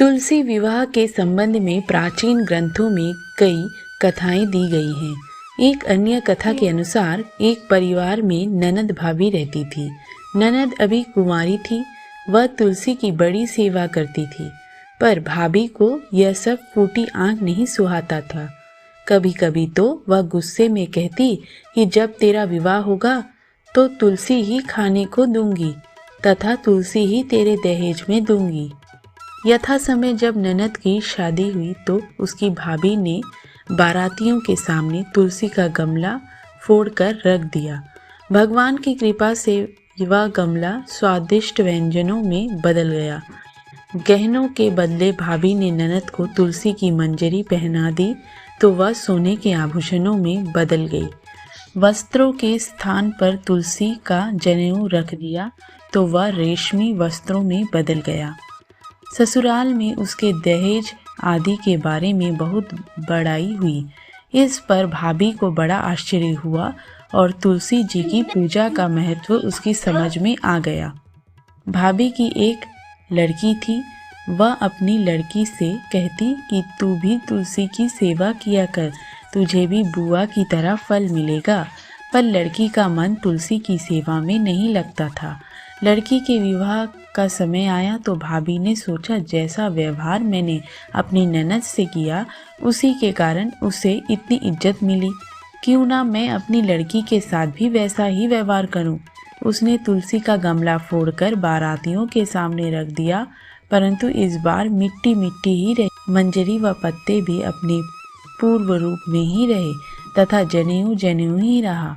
तुलसी विवाह के संबंध में प्राचीन ग्रंथों में कई कथाएं दी गई हैं। एक अन्य कथा के अनुसार एक परिवार में ननद भाभी रहती थी। ननद अभी कुंवारी थी। वह तुलसी की बड़ी सेवा करती थी, पर भाभी को यह सब फूटी आंख नहीं सुहाता था। कभी कभी तो वह गुस्से में कहती कि जब तेरा विवाह होगा तो तुलसी ही खाने को दूंगी तथा तुलसी ही तेरे दहेज में दूंगी। यथा समय जब ननद की शादी हुई तो उसकी भाभी ने बारातियों के सामने तुलसी का गमला फोड़कर रख दिया। भगवान की कृपा से वह गमला स्वादिष्ट व्यंजनों में बदल गया। गहनों के बदले भाभी ने ननद को तुलसी की मंजरी पहना दी तो वह सोने के आभूषणों में बदल गई। वस्त्रों के स्थान पर तुलसी का जनेऊ रख दिया तो वह रेशमी वस्त्रों में बदल गया। ससुराल में उसके दहेज आदि के बारे में बहुत बड़ाई हुई। इस पर भाभी को बड़ा आश्चर्य हुआ और तुलसी जी की पूजा का महत्व उसकी समझ में आ गया। भाभी की एक लड़की थी। वह अपनी लड़की से कहती कि तू भी तुलसी की सेवा किया कर, तुझे भी बुआ की तरह फल मिलेगा। पर लड़की का मन तुलसी की सेवा में नहीं लगता था। लड़की के विवाह का समय आया तो भाभी ने सोचा जैसा व्यवहार मैंने अपनी ननद से किया उसी के कारण उसे इतनी इज्जत मिली, क्यों ना मैं अपनी लड़की के साथ भी वैसा ही व्यवहार करूं। उसने तुलसी का गमला फोड़कर बारातियों के सामने रख दिया, परंतु इस बार मिट्टी मिट्टी ही रही। मंजरी व पत्ते भी अपने पूर्व रूप में ही रहे तथा जनेऊ जनेऊ ही रहा।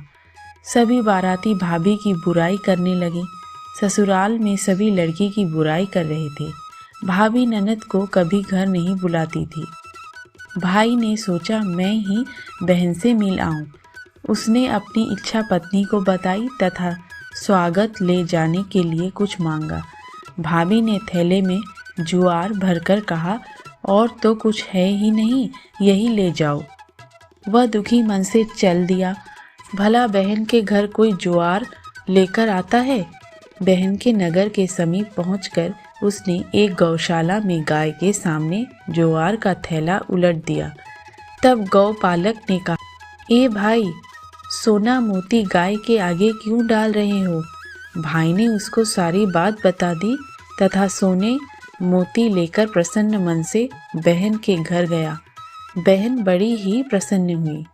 सभी बाराती भाभी की बुराई करने लगे। ससुराल में सभी लड़की की बुराई कर रहे थे। भाभी ननद को कभी घर नहीं बुलाती थी। भाई ने सोचा मैं ही बहन से मिल आऊं। उसने अपनी इच्छा पत्नी को बताई तथा स्वागत ले जाने के लिए कुछ मांगा। भाभी ने थैले में ज्वार भरकर कहा, और तो कुछ है ही नहीं, यही ले जाओ। वह दुखी मन से चल दिया। भला बहन के घर कोई ज्वार लेकर आता है। बहन के नगर के समीप पहुंचकर उसने एक गौशाला में गाय के सामने ज्वार का थैला उलट दिया। तब गौपालक ने कहा, ए भाई, सोना मोती गाय के आगे क्यों डाल रहे हो। भाई ने उसको सारी बात बता दी तथा सोने मोती लेकर प्रसन्न मन से बहन के घर गया। बहन बड़ी ही प्रसन्न हुई।